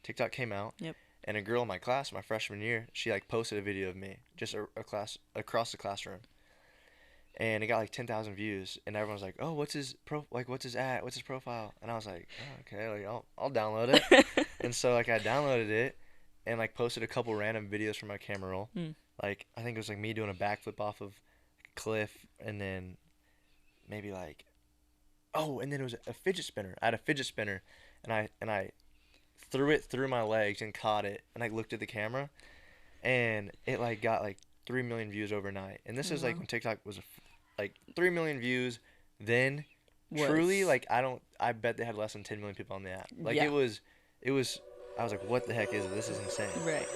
TikTok came out. Yep. And a girl in my class, my freshman year, she like posted a video of me just across the classroom, and it got like 10,000 views, and everyone was like, "Oh, what's his what's his at? What's his profile?" And I was like, "Oh, okay, like I'll download it." And so like I downloaded it, and like posted a couple random videos from my camera roll. Mm. Like I think it was like me doing a backflip off of a cliff, and then maybe like, oh, and then it was a fidget spinner. I had a fidget spinner, and I threw it through my legs and caught it, and I looked at the camera, and it like got like 3 million views overnight. And this is like when TikTok was like 3 million views. Then truly like I bet they had less than 10 million people on the app. Like Yeah. it was I was like, what the heck is it? This is insane. Right.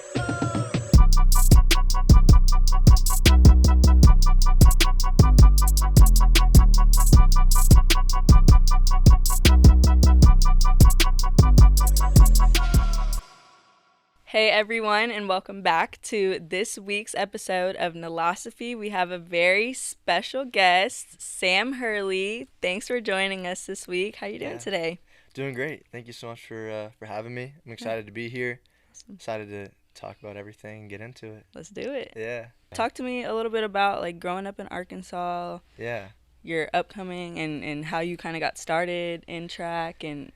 Hey everyone, and welcome back to this week's episode of Nilosophy. We have a very special guest, Sam Hurley. Thanks for joining us this week. How you doing today? Doing great. Thank you so much for having me. I'm excited to be here. Awesome. Excited to talk about everything and get into it. Let's do it. Yeah. Talk to me a little bit about like growing up in Arkansas. Yeah. Your upcoming and how you kind of got started in track and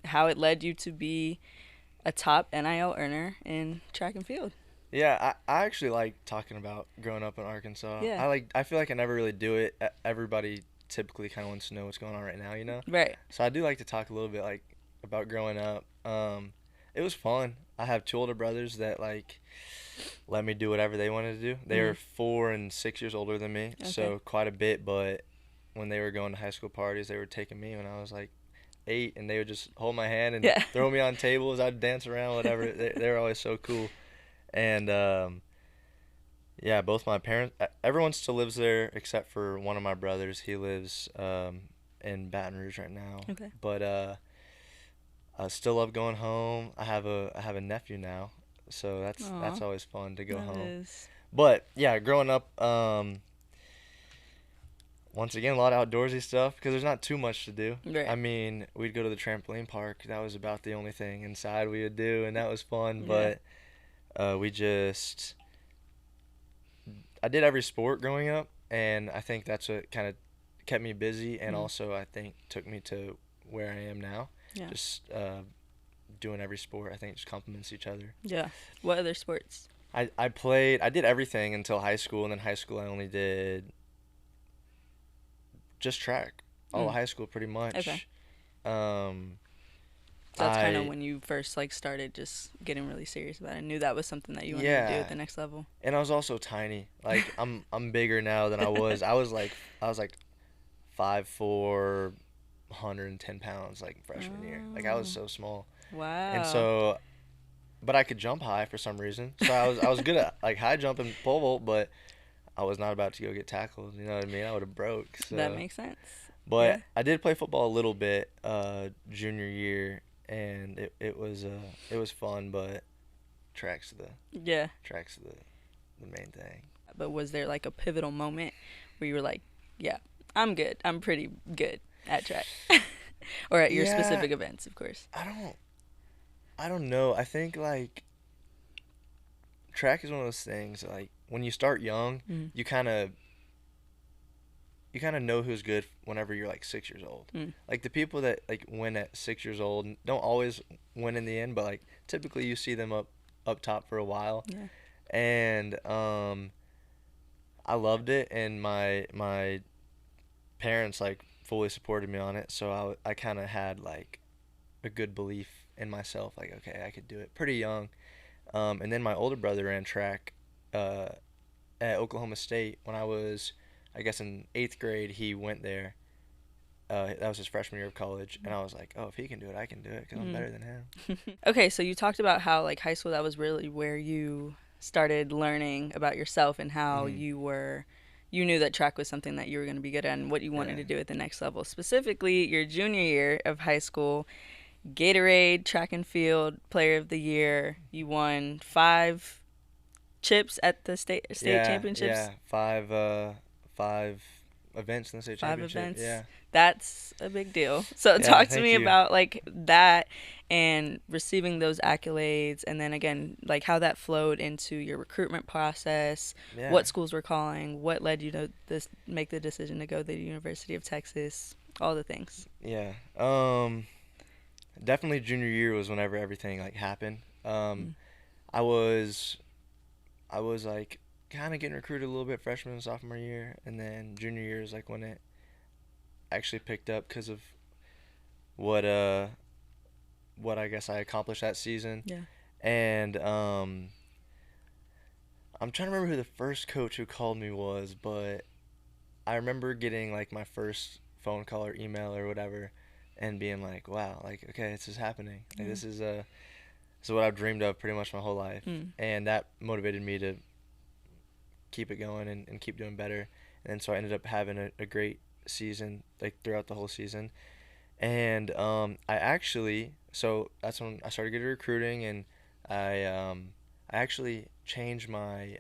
how it led you to be a top NIL earner in track and field. Yeah, I actually like talking about growing up in Arkansas. Yeah. I feel like I never really do it. Everybody typically kind of wants to know what's going on right now, you know? Right. So I do like to talk a little bit like about growing up. It was fun. I have two older brothers that like let me do whatever they wanted to do. They were 4 and 6 years older than me, so quite a bit, but when they were going to high school parties, they were taking me when I was like 8, and they would just hold my hand and throw me on tables. I'd dance around, whatever. they were always so cool. And yeah, both my parents, everyone still lives there except for one of my brothers. He lives in Baton Rouge right now. Okay. But I still love going home. I have a nephew now, so that's always fun to go home. Is. But yeah, growing up, once again, a lot of outdoorsy stuff because there's not too much to do. Right. I mean, we'd go to the trampoline park. That was about the only thing inside we would do, and that was fun. Yeah. But I did every sport growing up, and I think that's what kind of kept me busy, and also I think took me to where I am now. Yeah. Just doing every sport, I think, just complements each other. Yeah. What other sports? I did everything until high school, and then high school I only did just track. All of high school, pretty much. Okay. So that's kind of when you first like started just getting really serious about it. I knew that was something that you wanted to do at the next level. And I was also tiny. Like I'm bigger now than I was. I was like 5'4", 110 pounds like freshman year. Like I was so small. Wow. And so, but I could jump high for some reason. So I was good at like high jump and pole vault, but I was not about to go get tackled. You know what I mean? I would have broke. So. That makes sense. But I did play football a little bit junior year, and it was fun. But track's the main thing. But was there like a pivotal moment where you were like, yeah, I'm good. I'm pretty good at track, or at your specific events, of course. I don't know. I think like track is one of those things like when you start young, you kind of know who's good whenever you're like 6 years old. Like the people that like win at 6 years old don't always win in the end, but like typically you see them up top for a while. Yeah. And I loved it, and my parents like fully supported me on it, so I kind of had like a good belief in myself, like okay, I could do it pretty young. And then my older brother ran track at Oklahoma State when I was, I guess, in 8th grade. He went there. That was his freshman year of college, and I was like, oh, if he can do it, I can do it because I'm better than him. Okay, so you talked about how like high school, that was really where you started learning about yourself and how you knew that track was something that you were going to be good at and what you wanted to do at the next level. Specifically, your junior year of high school, Gatorade Track and Field Player of the Year. You won 5 chips at the state championships. Yeah, five events in the state 5 championship. events. Yeah. That's a big deal. So Yeah, talk to thank me you. about like that and receiving those accolades, and then again like how that flowed into your recruitment process. Yeah. What schools were calling, what led you to make the decision to go to the University of Texas, all the things. Yeah. Definitely junior year was whenever everything like happened. Mm. I was like kind of getting recruited a little bit freshman and sophomore year, and then junior year is like when it actually picked up because of what I guess I accomplished that season. Yeah. And I'm trying to remember who the first coach who called me was, but I remember getting like my first phone call or email or whatever, and being like, wow, like okay, this is happening. Like Yeah. this is what I've dreamed of pretty much my whole life, and that motivated me to keep it going and keep doing better. And so I ended up having a great season like throughout the whole season. And I actually, so that's when I started getting recruiting, and I actually changed my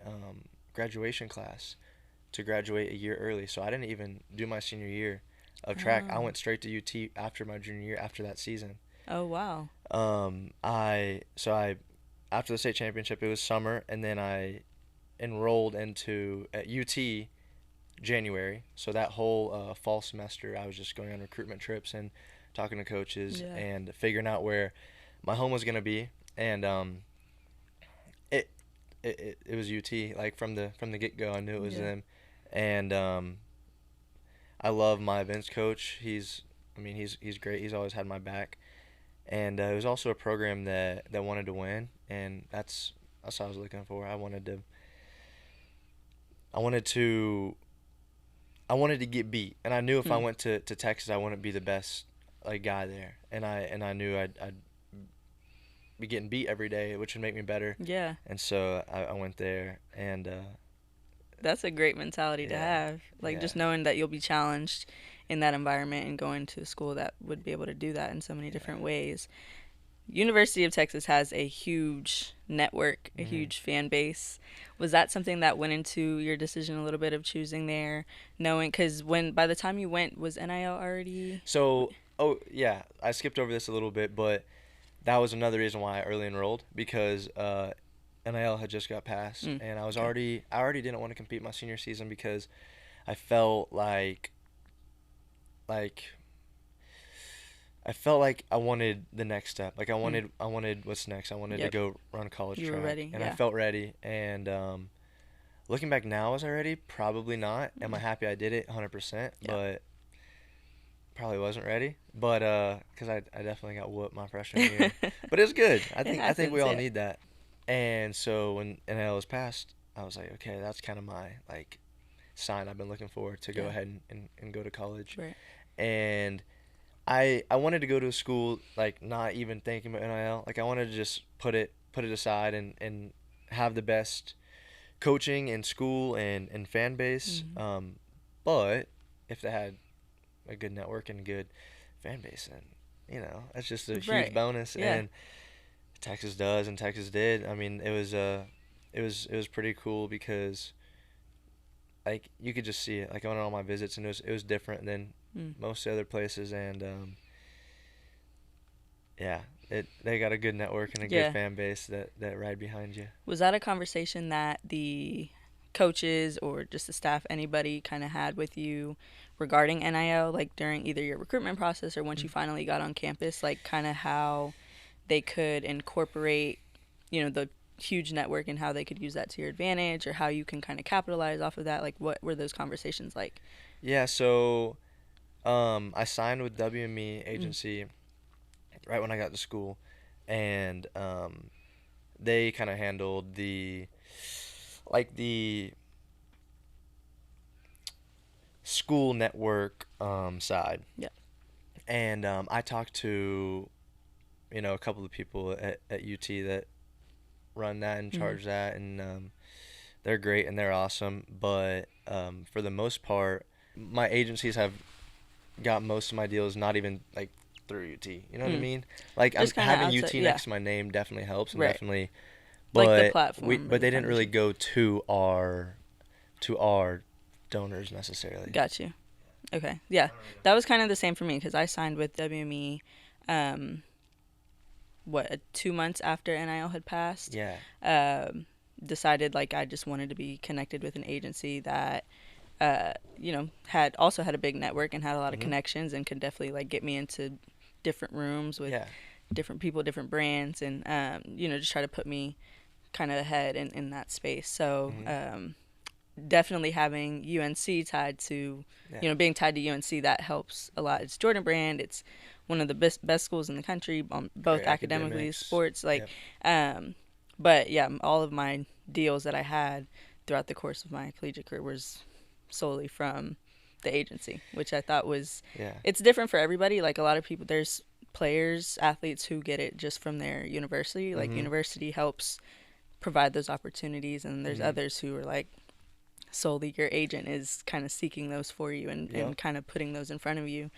graduation class to graduate a year early. So I didn't even do my senior year of track. I went straight to UT after my junior year after that season. Oh wow. I after the state championship, it was summer, and then I enrolled into at UT January. So that whole fall semester, I was just going on recruitment trips and talking to coaches and figuring out where my home was gonna be. And it was UT. Like from the get go, I knew it was them. And I love my events coach. He's great. He's always had my back. And it was also a program that wanted to win, and that's what I was looking for. I wanted to get beat, and I knew if I went to Texas, I wouldn't be the best like guy there, and I knew I'd be getting beat every day, which would make me better. Yeah. And so I went there, and that's a great mentality to have. Like just knowing that you'll be challenged in that environment and going to a school that would be able to do that in so many different ways. University of Texas has a huge network, a huge fan base. Was that something that went into your decision a little bit of choosing there, knowing, because by the time you went, was NIL already? So, I skipped over this a little bit, but that was another reason why I early enrolled, because NIL had just got passed, and I already didn't want to compete my senior season because I felt like I wanted the next step. Like I wanted what's next. I wanted to go run college track. You were ready, and I felt ready. And looking back now, was I ready? Probably not. Am I happy I did it? 100%. But probably wasn't ready. But because I definitely got whooped my freshman year. But it was good. I think we all need that. And so when NIL was passed, I was like, okay, that's kind of my like sign I've been looking for to go ahead and go to college. Right. And I wanted to go to a school like not even thinking about NIL. Like I wanted to just put it aside and have the best coaching and school and fan base. But if they had a good network and good fan base, then that's just a huge bonus. And Texas does, and Texas did. I mean, it was pretty cool because like you could just see it. Like I went on all my visits, and it was different than most other places, and they got a good network and a good fan base that ride behind you. Was that a conversation that the coaches or just the staff, anybody kind of had with you regarding NIL, like during either your recruitment process or once you finally got on campus, like kind of how they could incorporate, the huge network and how they could use that to your advantage, or how you can kind of capitalize off of that? Like what were those conversations like? Yeah, so I signed with WME agency right when I got to school, and they kind of handled the school network side. Yeah. And I talked to a couple of people at UT that run that and charge that, and they're great and they're awesome, but for the most part my agencies have got most of my deals not even like through UT. You know what I mean? Like having UT next to my name definitely helps, and definitely, but like the platform. But they didn't really go to our donors necessarily. Got you. Okay. Yeah. That was kind of the same for me because I signed with WME, 2 months after NIL had passed. Yeah. Decided like I just wanted to be connected with an agency that, had a big network and had a lot of connections and could definitely like get me into different rooms with different people, different brands, and just try to put me kind of ahead in that space. So definitely having UNC tied to, being tied to UNC, that helps a lot. It's Jordan Brand. It's one of the best schools in the country, both academically, sports, like, but yeah, all of my deals that I had throughout the course of my collegiate career was solely from the agency, which I thought was, it's different for everybody. Like a lot of people, there's players, athletes who get it just from their university. Like university helps provide those opportunities, and there's others who are like, solely your agent is kind of seeking those for you and kind of putting those in front of you.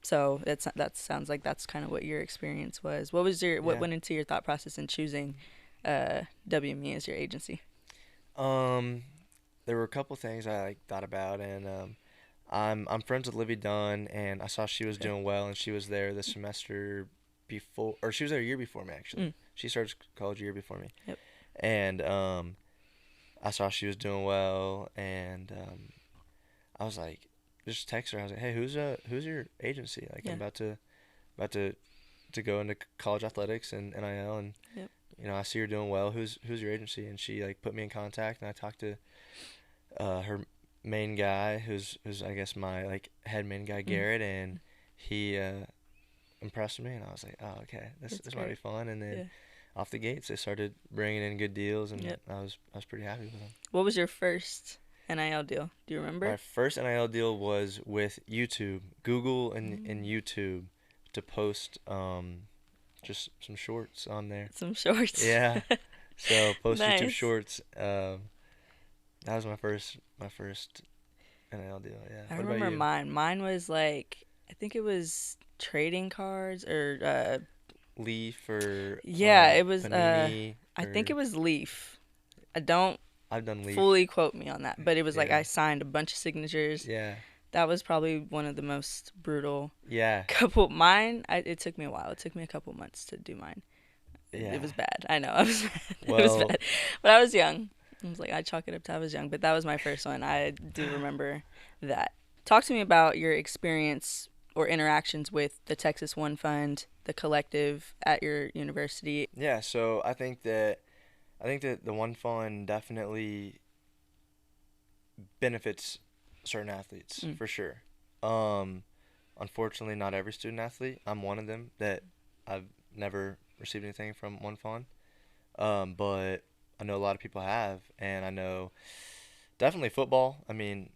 So that sounds like that's kind of what your experience was. What went into your thought process in choosing WME as your agency? There were a couple things I like thought about, and I'm friends with Livvy Dunne, and I saw she was doing well, and she was there the semester before, or she was there a year before me actually. She started college a year before me. Yep. And I saw she was doing well, and I was like, just text her. I was like, hey, who's your agency? Like, I'm about to go into college athletics and NIL, and I see you're doing well. Who's your agency? And she like put me in contact, and I talked to her main guy, who's I guess my like head main guy, Garrett, and he impressed me, and I was like, oh, okay, this might be fun. And then off the gates, they started bringing in good deals, and I was pretty happy with them. What was your first NIL deal? Do you remember? My first NIL deal was with YouTube, Google, and YouTube to post just some shorts on there. Some shorts. Yeah. So post Nice. YouTube shorts. That was my first NIL deal. Yeah. I remember mine. Mine was like, I think it was trading cards or Leaf or it was Panini I think it was Leaf. I've done Leaf. Fully quote me on that, but it was like I signed a bunch of signatures. Yeah. That was probably one of the most brutal. Yeah. It took me a while. It took me a couple months to do mine. Yeah. It was bad. I know. It was bad. But I was young. I was like, I chalk it up to I was young. But that was my first one. I do remember that. Talk to me about your experience or interactions with the Texas One Fund, the collective at your university. Yeah, so I think that the One Fund definitely benefits certain athletes for sure. Unfortunately, not every student athlete. I'm one of them that I've never received anything from One Fund. But I know a lot of people have, and I know definitely football. I mean,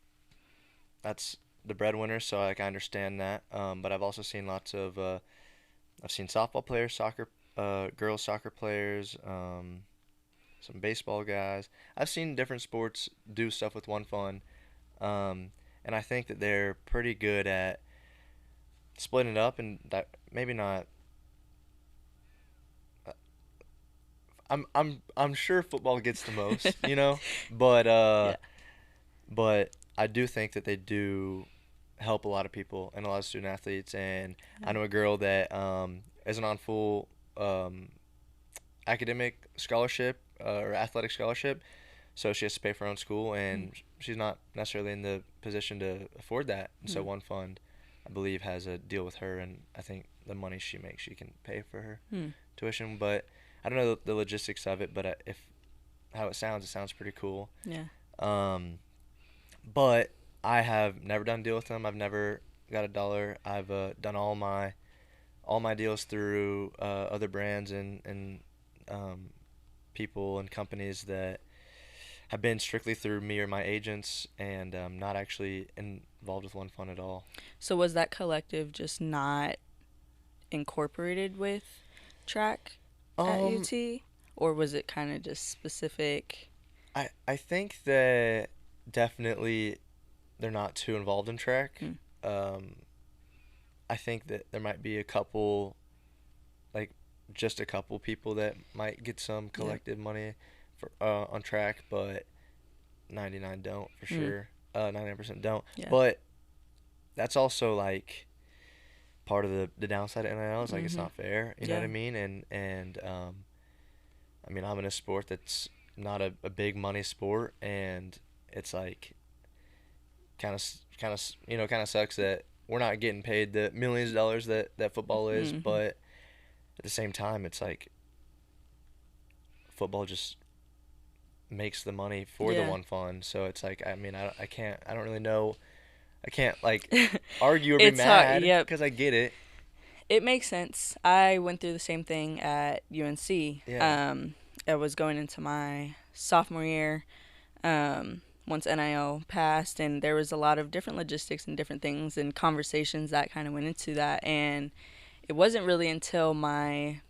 that's the breadwinner, so like I understand that. But I've also seen lots of I've seen softball players, soccer, girls soccer players, some baseball guys. I've seen different sports do stuff with One Fund, and I think that they're pretty good at splitting it up, and that maybe not. I'm sure football gets the most, but but I do think that they do help a lot of people and a lot of student athletes. And I know a girl that isn't on full academic scholarship or athletic scholarship, so she has to pay for her own school, and she's not necessarily in the position to afford that. And so One Fund, I believe, has a deal with her, and I think the money she makes, she can pay for her tuition. But I don't know the logistics of it, but how it sounds pretty cool. Yeah. But I have never done a deal with them. I've never got a dollar. I've done all my deals through other brands and people and companies that have been strictly through me or my agents, and not actually involved with One Fund at all. So was that collective just not incorporated with track at UT, or was it kind of just specific? I think that definitely they're not too involved in track. I think that there might be a couple, like just a couple people that might get some collective money for on track, but 99 don't for sure. 99% don't. Yeah. But that's also like part of the downside of NIL is like it's not fair. You know what I mean? And I mean, I'm in a sport that's not a big money sport, and it's like kind of kind of sucks that we're not getting paid the millions of dollars that football is, but at the same time, it's like football just makes the money for the one fund. So it's like, I mean, I don't really know. I can't like argue or be mad because I get it. It makes sense. I went through the same thing at UNC. Yeah. I was going into my sophomore year once NIL passed, and there was a lot of different logistics and different things and conversations that kind of went into that. And it wasn't really until my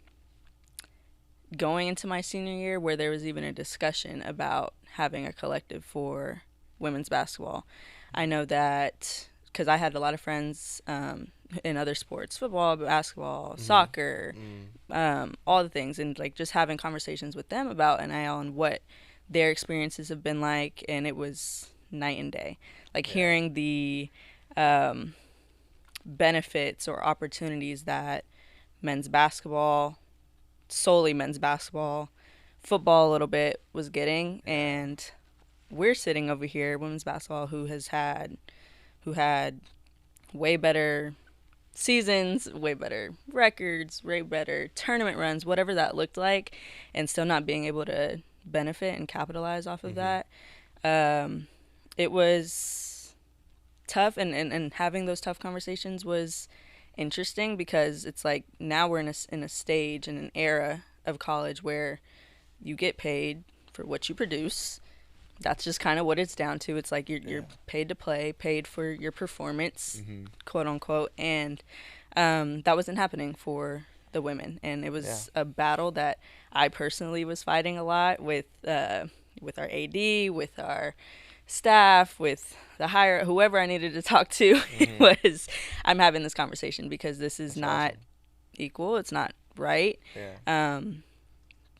going into my senior year where there was even a discussion about having a collective for women's basketball. I know that because I had a lot of friends in other sports, football, basketball, soccer, all the things, and like just having conversations with them about NIL and what their experiences have been like, and it was night and day. Like hearing the benefits or opportunities that men's basketball, solely men's basketball, football a little bit was getting, and we're sitting over here, women's basketball, who had way better seasons, way better records, way better tournament runs, whatever that looked like, and still not being able to benefit and capitalize off of that. It was tough, and having those tough conversations was interesting because it's like now we're in a stage in an era of college where you get paid for what you produce. That's just kind of what it's down to. It's like you're paid to play, paid for your performance, quote unquote, and that wasn't happening for the women. And it was a battle that I personally was fighting a lot with our AD, with our staff, with the whoever I needed to talk to. It was, I'm having this conversation because this is not equal. It's not right.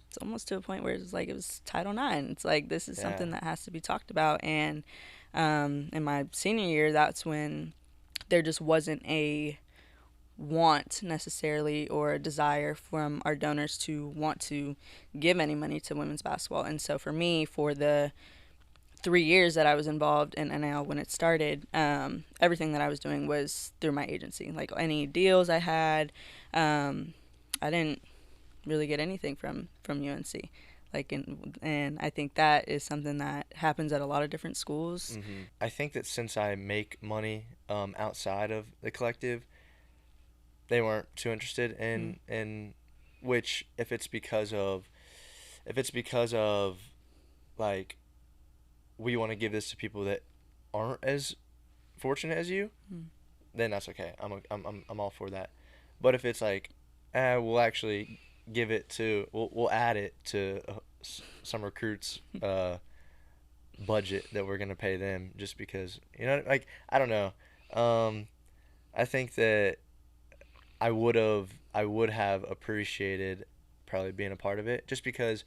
It's almost to a point where it's like it was Title IX. It's like this is something that has to be talked about. And in my senior year, that's when there just wasn't a want necessarily or a desire from our donors to want to give any money to women's basketball. And so for me, for the 3 years that I was involved in NIL when it started, everything that I was doing was through my agency. Like any deals I had, I didn't really get anything from UNC. Like, and I think that is something that happens at a lot of different schools. I think that since I make money outside of the collective, they weren't too interested in which if it's because of like we want to give this to people that aren't as fortunate as you, then that's okay. I'm all for that. But if it's like, we'll actually give it to we'll add it to some recruits budget that we're gonna pay them just because, you know, like I don't know. I think that I would have appreciated probably being a part of it just because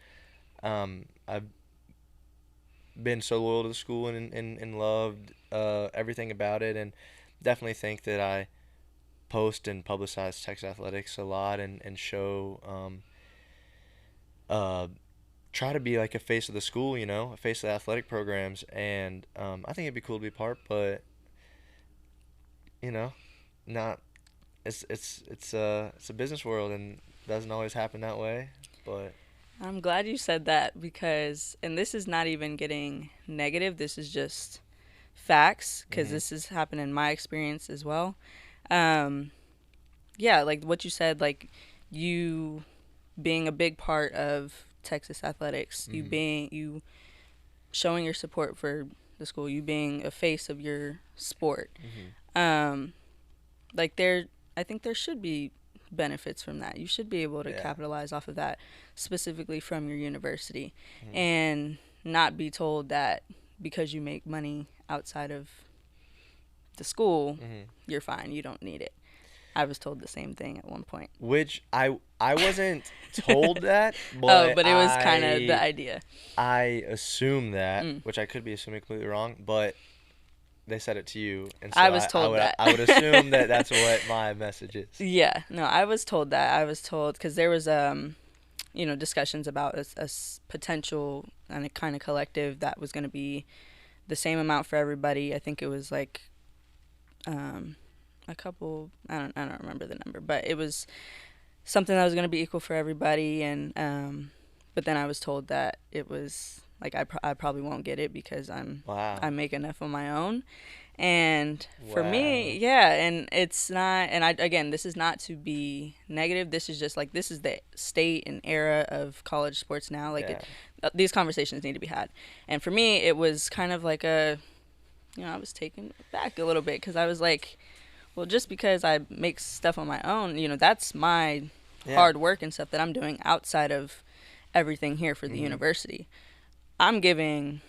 I've been so loyal to the school and loved everything about it, and definitely think that I post and publicize Texas athletics a lot and show try to be like a face of the school, you know, a face of the athletic programs, and I think it'd be cool to be part, but you know, not it's a business world and doesn't always happen that way. But I'm glad you said that because, and this is not even getting negative, this is just facts because this has happened in my experience as well. Yeah, like what you said, like you being a big part of Texas athletics, you showing your support for the school, you being a face of your sport. Like I think there should be benefits from that. You should be able to capitalize off of that, specifically from your university, and not be told that because you make money outside of the school, you're fine, you don't need it. I was told the same thing at one point. Which I wasn't told that, but but it was kind of the idea. I assume that, which I could be assuming completely wrong, but they said it to you, and so I was told that. I would assume that that's what my message is. Yeah, no, I was told that. I was told because there was discussions about a potential and a kind of collective that was going to be the same amount for everybody. I think it was like a couple. I don't remember the number, but it was something that was going to be equal for everybody. And but then I was told that it was like I probably won't get it because I make enough on my own. And for me, yeah, and it's not, and again, this is not to be negative. This is just like, this is the state and era of college sports now. Like, these conversations need to be had. And for me, it was kind of like I was taken back a little bit because I was like, well, just because I make stuff on my own, that's my hard work and stuff that I'm doing outside of everything here for the university. I'm giving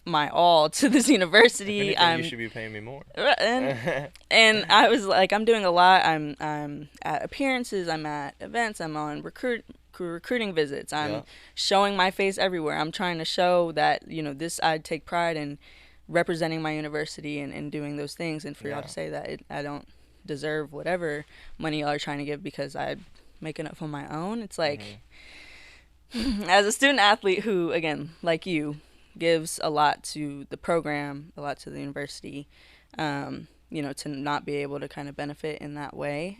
my all to this university. If anything, you should be paying me more. And I was like, I'm doing a lot. I'm at appearances. I'm at events. I'm on recruiting visits. I'm showing my face everywhere. I'm trying to show that this, I take pride in representing my university and doing those things. And for y'all to say that I don't deserve whatever money y'all are trying to give because I make enough on my own. It's like, as a student athlete who, again, like you, gives a lot to the program, a lot to the university, to not be able to kind of benefit in that way,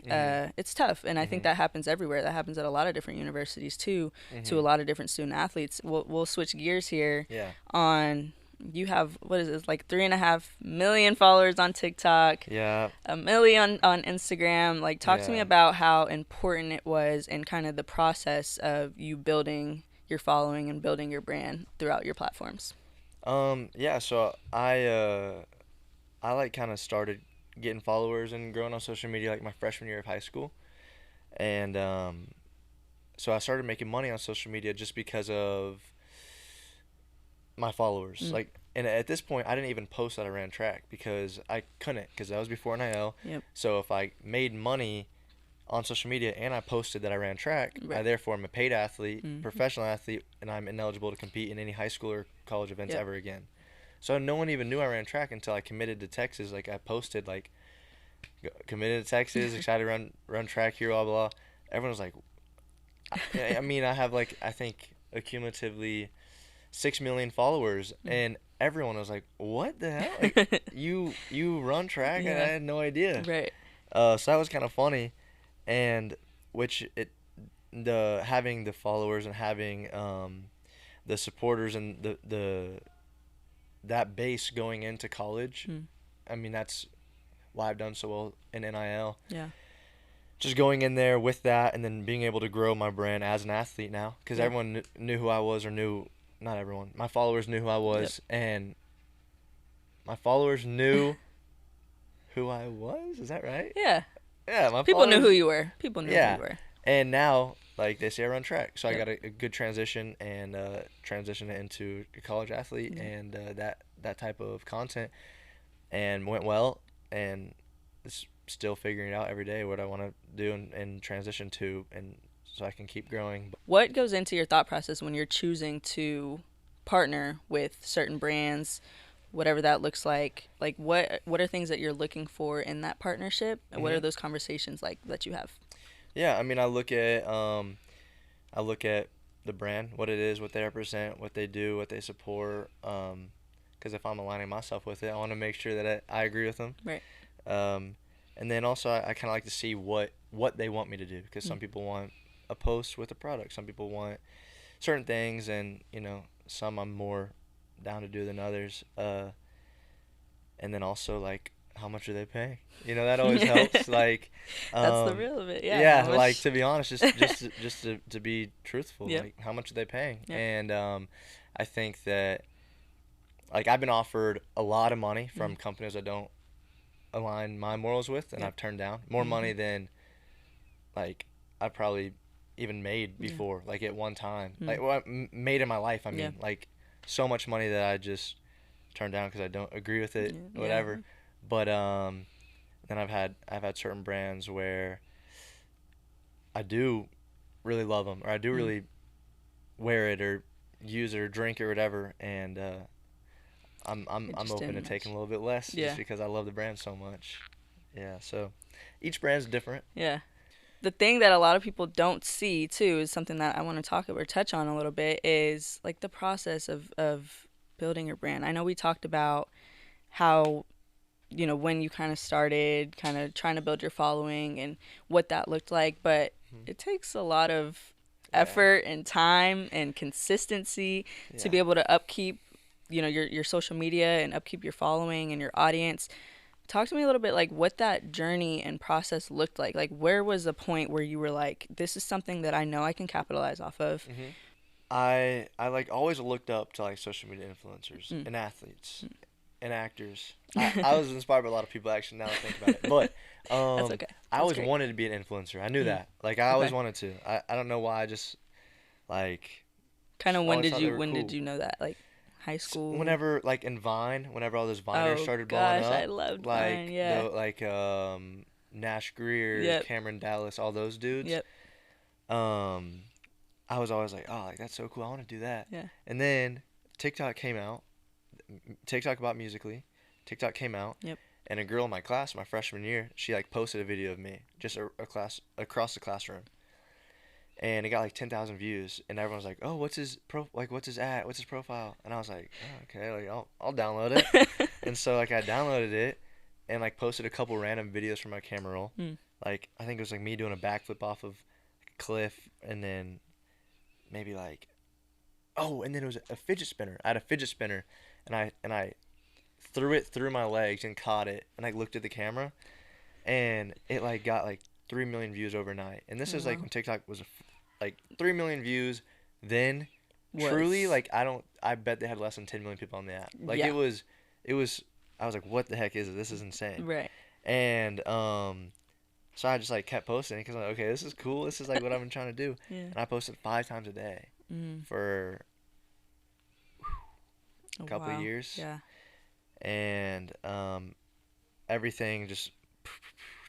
it's tough. And I think that happens everywhere. That happens at a lot of different universities too, to a lot of different student athletes. We'll switch gears here on, you have, what is this, like 3.5 million followers on TikTok, 1 million on Instagram. Like, talk to me about how important it was and kind of the process of you building your following and building your brand throughout your platforms. So I like kind of started getting followers and growing on social media like my freshman year of high school. And so I started making money on social media just because of my followers. And at this point I didn't even post that I ran track because I couldn't, because that was before NIL. So if I made money on social media and I posted that I ran track, I therefore am a paid athlete, professional athlete, and I'm ineligible to compete in any high school or college events ever again. So no one even knew I ran track until I committed to Texas. Like, I posted like, committed to Texas, excited to run track here, blah blah. Everyone was like, I mean, I have like, I think accumulatively 6 million followers, and everyone was like, what the hell? Like, you run track? And I had no idea. So that was kind of funny. And having the followers and having the supporters and that base going into college, I mean, that's why I've done so well in NIL. Just going in there with that, and then being able to grow my brand as an athlete now, because everyone knew who I was, or not everyone, my followers knew who I was, and my followers knew who I was. Is that right? Yeah, my people knew who you were. People knew who you were. And now, like, they say I run track. So I got a good transition and transitioned into a college athlete and that type of content, and went well, and it's still figuring out every day what I want to do and transition to, and so I can keep growing. What goes into your thought process when you're choosing to partner with certain brands, whatever that looks like? Like, what are things that you're looking for in that partnership, and what are those conversations like that you have? I mean, I look at the brand, what it is, what they represent, what they do, what they support, because if I'm aligning myself with it, I want to make sure that I agree with them. And then also I kind of like to see what they want me to do, because some people want a post with a product, some people want certain things, and some I'm more down to do than others, and then also, like, how much are they paying? That always helps. Like, that's the real of it. Like, to be honest, just to be truthful, like, how much are they paying? And I think that, like, I've been offered a lot of money from companies I don't align my morals with, and I've turned down more money than, like, I probably even made before, like, at one time, like, made in my life. I mean, like, so much money that I just turned down because I don't agree with it, whatever. But then I've had certain brands where I do really love them, or I do really wear it or use it or drink it or whatever, and I'm open to taking a little bit less just because I love the brand so much. Yeah, so each brand's different. Yeah. The thing that a lot of people don't see too is something that I want to talk about or touch on a little bit is like the process of building your brand. I know we talked about how, you know, when you kind of started kind of trying to build your following and what that looked like, but it takes a lot of effort and time and consistency to be able to upkeep, you know, your social media and upkeep your following and your audience. Talk to me a little bit like what that journey and process looked like. Like where was the point where you were like, this is something that I know I can capitalize off of? I like always looked up to like social media influencers and athletes and actors. I was inspired by a lot of people actually now that I think about it. But That's okay. I always wanted to be an influencer. I knew that. Like I always wanted to. I don't know why. I just like kind of when did you know that? Like high school? Whenever like in Vine, whenever all those Viners started blowing up. I loved Vine. Yeah. Like Nash Greer, Cameron Dallas, all those dudes. I was always like, oh, like that's so cool. I want to do that. Yeah. And then TikTok came out. TikTok about Musical.ly. TikTok came out. And a girl in my class, my freshman year, she like posted a video of me, just a class across the classroom. And it got like 10,000 views, and everyone was like, "Oh, what's his what's his ad? What's his profile?" And I was like, "Oh, okay, like I'll download it." And so like I downloaded it, and like posted a couple random videos from my camera roll. Like I think it was like me doing a backflip off of a cliff, and then maybe like, and then it was a fidget spinner. I had a fidget spinner, and I threw it through my legs and caught it, and I looked at the camera, and it like got like 3 million views overnight. And this is like when TikTok was like 3 million views then. Truly, like I bet they had less than 10 million people on the app. Like it was I was like, what the heck is it? This is insane. Right. And so I just like kept posting because I'm like, okay, this is cool. This is like what I've been trying to do. And I posted 5 times a day for a couple of years. Yeah. And everything just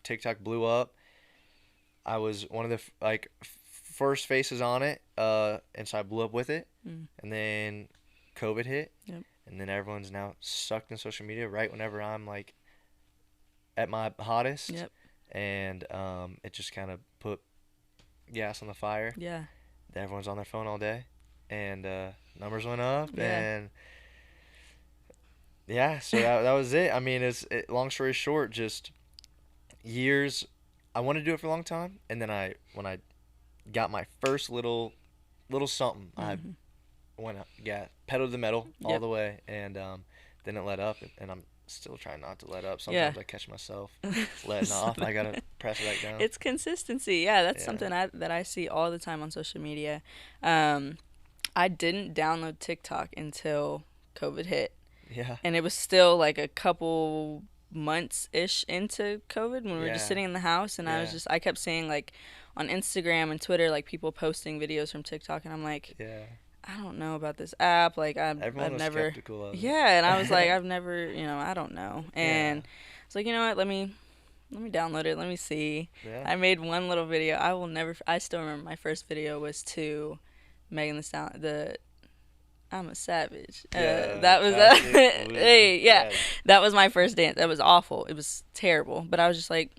TikTok blew up. I was one of the first faces on it, and so I blew up with it. And then COVID hit, and then everyone's now sucked in social media right whenever I'm like at my hottest. And it just kind of put gas on the fire. Yeah. Everyone's on their phone all day, and numbers went up, and so that was it. I mean, long story short, just years. I wanted to do it for a long time, and then when I got my first little something, I went pedal to the metal all the way, and didn't let up, and I'm still trying not to let up. Sometimes I catch myself letting off. I gotta press it back down. It's consistency. Yeah, that's something that I see all the time on social media. I didn't download TikTok until COVID hit. Yeah. And it was still like a couple months-ish into COVID when we were just sitting in the house, and I kept seeing like on Instagram and Twitter like people posting videos from TikTok, and I'm like, I don't know about this app. Like I've never skeptical of it. Yeah, and I was like, I've never, I don't know. And it's like, you know what, let me download it, let me see. I made one little video. I still remember my first video was to Megan Thee Stallion, the I'm a savage. That was that was my first dance. That was awful. It was terrible. But I was just like,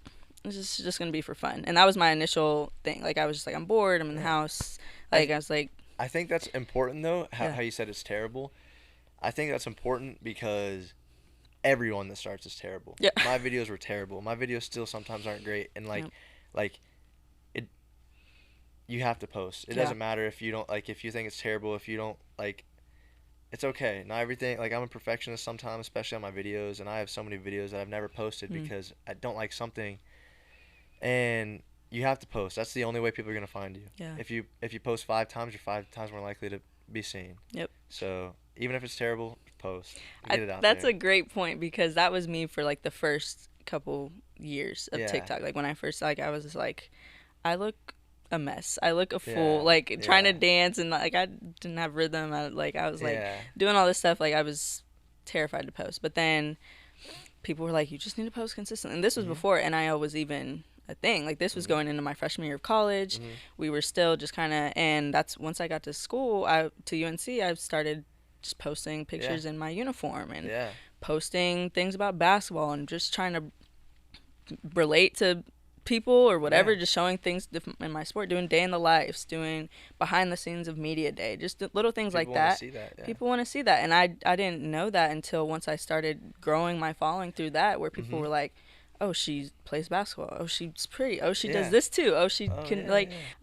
it's just gonna be for fun. And that was my initial thing. Like I was just like, I'm bored. I'm in the house. Like I was like. I think that's important though. How you said it's terrible. I think that's important because everyone that starts is terrible. Yeah. My videos were terrible. My videos still sometimes aren't great. And like it. You have to post. It doesn't matter if you don't if you think it's terrible. If you don't like. It's okay. Not everything. Like I'm a perfectionist sometimes, especially on my videos, and I have so many videos that I've never posted because I don't like something. And you have to post. That's the only way people are gonna find you. Yeah. If you post 5 times, you're 5 times more likely to be seen. Yep. So even if it's terrible, post. Get it out that's there. A great point because that was me for like the first couple years of TikTok. Like when I first I was just like, I look a mess. I look a fool, trying to dance, and like I didn't have rhythm. I was doing all this stuff. Like I was terrified to post. But then people were like, you just need to post consistently. And this was before NIL was even a thing. Like this was going into my freshman year of college. We were still just kind of, and that's once I got to school, to UNC, I started just posting pictures in my uniform and Yeah. posting things about basketball and just trying to relate to people or whatever, just showing things in my sport, doing day in the lives, doing behind the scenes of media day, just little things like that. People want to see that, and I didn't know that until once I started growing my following through that, where people were like, oh, she plays basketball, oh, she's pretty, oh, she does this too, oh, she can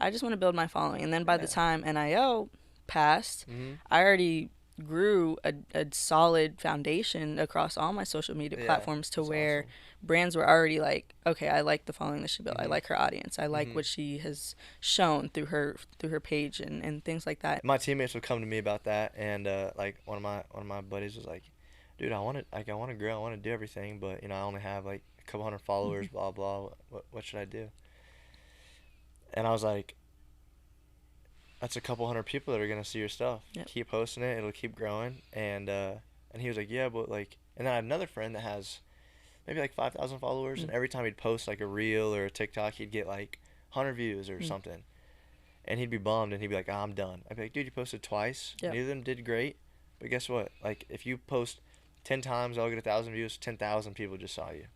I just want to build my following. And then by the time NIL passed, I already grew a solid foundation across all my social media platforms to where brands were already like, okay, I like the following that she built. I like her audience. I like what she has shown through her page and things like that. My teammates would come to me about that, and like one of my buddies was like, dude, I want to grow, I want to do everything, but I only have like a couple hundred followers, blah blah. What should I do? And I was like, that's a couple hundred people that are gonna see your stuff. Keep posting it; it'll keep growing. And he was like, yeah, but like, and then I have another friend that has maybe like 5,000 followers, and every time he'd post like a reel or a TikTok, he'd get like 100 views or something, and he'd be bummed, and he'd be like, I'm done. I'd be like, dude, you posted twice. Neither of them did great, but guess what? Like, if you post 10 times, I'll get 1,000 views. 10,000 people just saw you.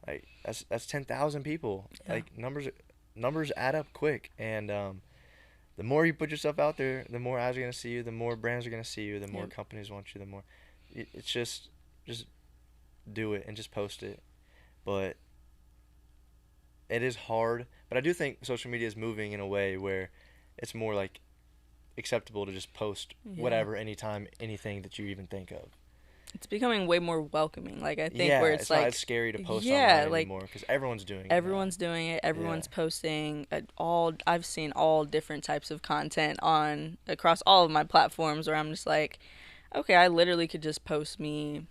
Like that's 10,000 people. Like numbers add up quick, and the more you put yourself out there, the more eyes are gonna see you, the more brands are gonna see you, the more companies want you, the more. It's just do it and just post it. But it is hard. But I do think social media is moving in a way where it's more like acceptable to just post whatever, anytime, anything that you even think of. It's becoming way more welcoming. Like, I think where it's like, not as scary to post online anymore because everyone's doing it. Everyone's doing it. Everyone's posting I've seen all different types of content across all of my platforms where I'm just like, okay, I literally could just post me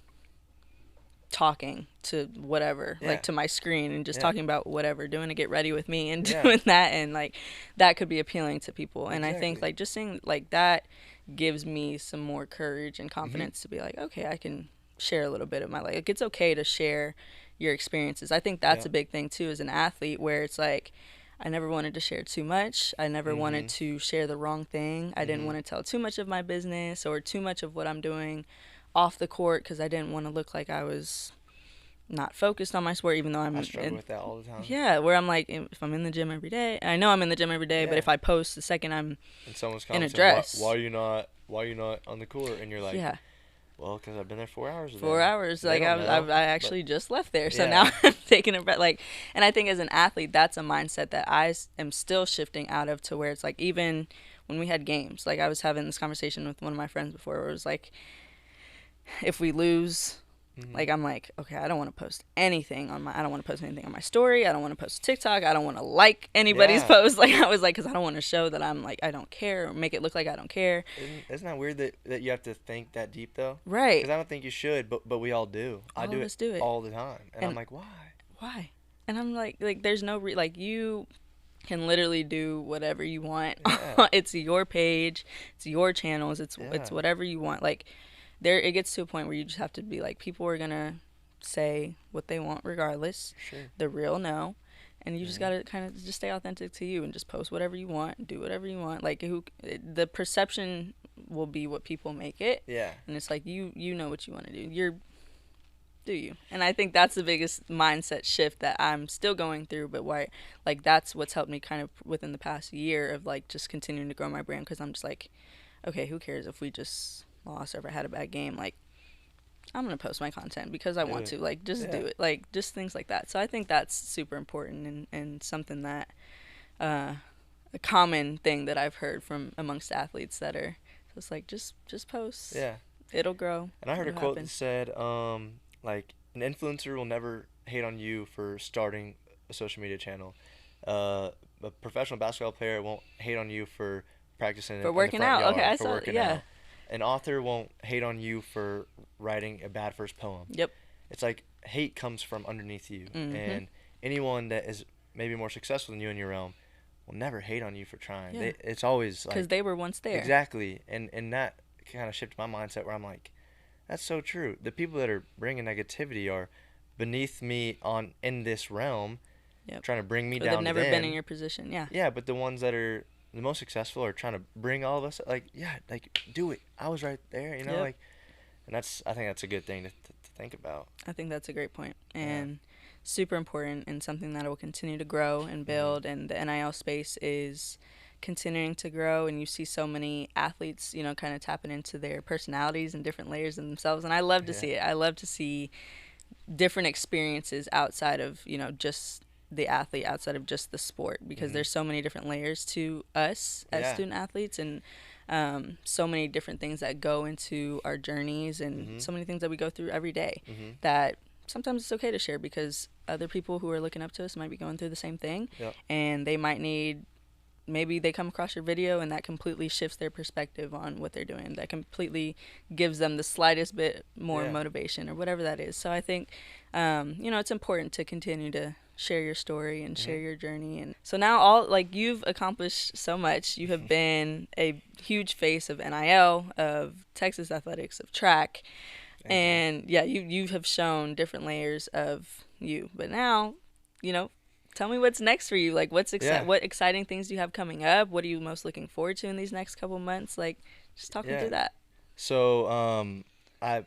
talking to whatever, like to my screen, and just talking about whatever, doing a get ready with me and doing that, and like that could be appealing to people. And I think like just seeing like that gives me some more courage and confidence to be like, okay, I can share a little bit of my life. Like, it's okay to share your experiences. I think that's a big thing too as an athlete, where it's like, I never wanted to share too much. I never wanted to share the wrong thing. I didn't want to tell too much of my business or too much of what I'm doing off the court, because I didn't want to look like I was not focused on my sport, even though I struggle with that all the time. Yeah, where I'm like, if I'm in the gym every day, I know I'm in the gym every day, but if I post the second I'm in a dress, why are you not on the court? And you're like, well, because I've been there 4 hours. 4 hours. Like I actually just left there, so now I'm taking a breath. Like, and I think as an athlete, that's a mindset that I am still shifting out of, to where it's like, even when we had games, like I was having this conversation with one of my friends before, where it was like, if we lose. Like, I'm like, okay, I don't want to post anything on I don't want to post anything on my story. I don't want to post TikTok. I don't want to like anybody's post. Like, I was like, because I don't want to show that I'm like, I don't care, or make it look like I don't care. Isn't that weird that you have to think that deep though? Right. Because I don't think you should, but we all do. I do it all the time, and I'm like, why? And I'm like there's no like, you can literally do whatever you want. It's your page, it's your channels, it's whatever you want. Like, it gets to a point where you just have to be like, people are gonna say what they want regardless. The real no, and you just gotta kind of just stay authentic to you and just post whatever you want, do whatever you want. Like, the perception will be what people make it. And it's like, you know what you want to do. Do you? And I think that's the biggest mindset shift that I'm still going through, but like, that's what's helped me kind of within the past year of like just continuing to grow my brand, because I'm just like, okay, who cares if we just lost or if I had a bad game? Like, I'm gonna post my content because I want to. Like, just do it. Like, just things like that. So I think that's super important, and something that a common thing that I've heard from amongst athletes that are just like, just post. It'll grow. And I heard a quote that said, like, an influencer will never hate on you for starting a social media channel. A professional basketball player won't hate on you for practicing for working out. Okay, I saw. Yeah. An author won't hate on you for writing a bad first poem. It's like, hate comes from underneath you, and anyone that is maybe more successful than you in your realm will never hate on you for trying. It's always like, because they were once there. Exactly, and that kind of shifted my mindset, where I'm like, that's so true. The people that are bringing negativity are beneath me in this realm, trying to bring me down. They've never been in your position. Yeah, but the ones that are the most successful are trying to bring all of us, like, yeah, like, do it. I was right there, you know, Yep. like, and I think that's a good thing to think about. I think that's a great point, and super important, and something that will continue to grow and build. And the NIL space is continuing to grow, and you see so many athletes, you know, kind of tapping into their personalities and different layers of themselves, and I love to see it. I love to see different experiences outside of, you know, just the athlete, outside of just the sport, because there's so many different layers to us as student athletes, and so many different things that go into our journeys, and so many things that we go through every day that sometimes it's okay to share, because other people who are looking up to us might be going through the same thing, and they might need, maybe they come across your video and that completely shifts their perspective on what they're doing. That completely gives them the slightest bit more motivation or whatever that is. So I think, you know, it's important to continue to share your story and share your journey. And so now you've accomplished so much. You have been a huge face of NIL, of Texas athletics, of track. And you have shown different layers of you. But now, you know, tell me what's next for you. Like, what exciting things do you have coming up? What are you most looking forward to in these next couple months? Like, just talk me through that. So, I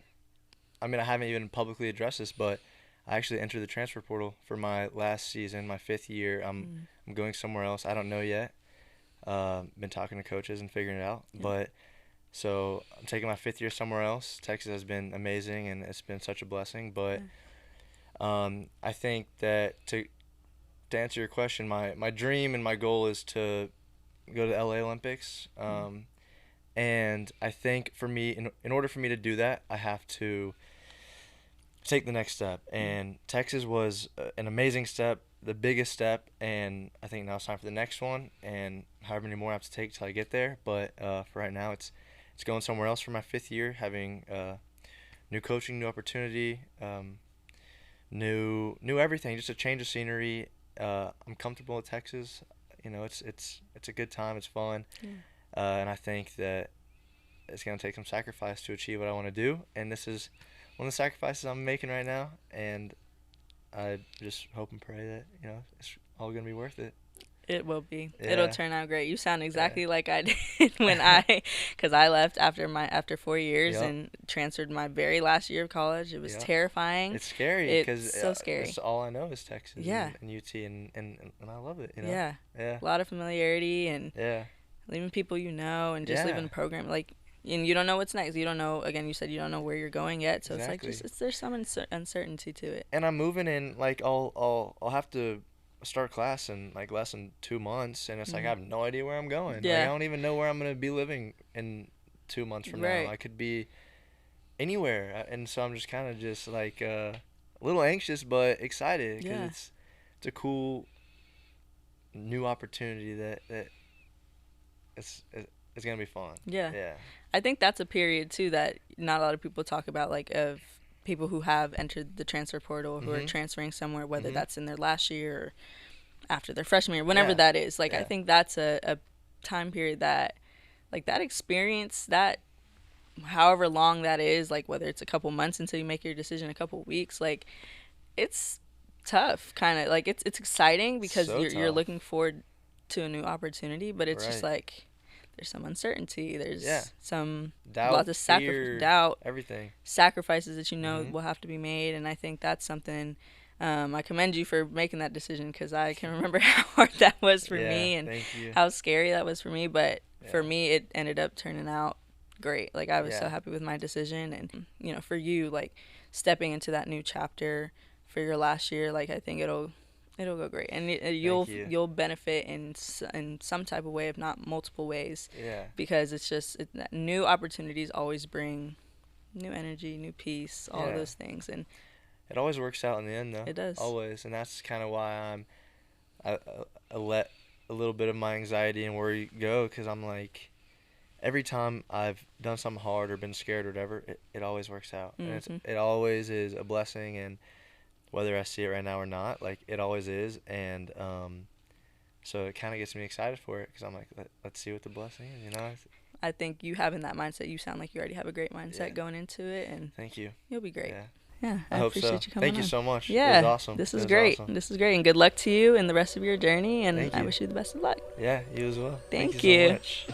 mean, I haven't even publicly addressed this, but I actually entered the transfer portal for my last season, my 5th year. I'm going somewhere else. I don't know yet. Been talking to coaches and figuring it out. But so I'm taking my 5th year somewhere else. Texas has been amazing, and it's been such a blessing. But I think that to answer your question, my dream and my goal is to go to the LA Olympics. And I think for me, in order for me to do that, I have to take the next step. And Texas was an amazing step, the biggest step, and I think now it's time for the next one, and however many more I have to take till I get there. But for right now, it's going somewhere else for my 5th year, having new coaching, new opportunity, new everything, just a change of scenery. I'm comfortable in Texas. You know, it's a good time. It's fun, and I think that it's gonna take some sacrifice to achieve what I want to do. And this is one of the sacrifices I'm making right now. And I just hope and pray that, you know, it's all gonna be worth it. It will be. Yeah. It'll turn out great. You sound exactly like I did when because I left after 4 years and transferred my very last year of college. It was terrifying. It's scary because it's so scary. It's all I know is Texas and UT, and I love it. You know? Yeah. A lot of familiarity and leaving people you know, and just leaving the program. Like, and you don't know what's next. You don't know. Again, you said you don't know where you're going yet. So it's like there's some uncertainty to it. And I'm moving in. Like I'll have to start class in like less than 2 months, and it's like I have no idea where I'm going. Like, I don't even know where I'm gonna be living in 2 months from now. I could be anywhere, and so I'm just kind of just like a little anxious but excited because it's a cool new opportunity that it's gonna be fun. I think that's a period too that not a lot of people talk about, like, of people who have entered the transfer portal, who are transferring somewhere, whether that's in their last year or after their freshman year, whenever that is. Like, I think that's a time period that, like, that experience, that however long that is, like, whether it's a couple months until you make your decision, a couple weeks, like, it's tough, kind of. Like, it's exciting because you're looking forward to a new opportunity, but it's just like there's some uncertainty, there's some doubt, lots of doubt, everything, sacrifices that you know will have to be made. And I think that's something I commend you for making that decision, because I can remember how hard that was for me and how scary that was for me, but for me it ended up turning out great. Like, I was so happy with my decision. And, you know, for you, like, stepping into that new chapter for your last year, like, I think it'll go great, and you'll benefit in some type of way, if not multiple ways. Because it's just new opportunities always bring new energy, new peace, all of those things, and it always works out in the end, though. It does always, and that's kind of why I let a little bit of my anxiety and worry go, because I'm like, every time I've done something hard or been scared or whatever, it always works out, and it always is a blessing. And whether I see it right now or not, like, it always is. And so it kind of gets me excited for it, because I'm like, let's see what the blessing is, you know? I think you having that mindset, you sound like you already have a great mindset going into it. And thank you. You'll be great. Yeah, I hope appreciate so. you coming Thank you on. so much. Yeah, it was awesome. This is great. Awesome. This is great, and good luck to you in the rest of your journey. And Thank I you. wish you the best of luck. Yeah, you as well. Thank you you. so much.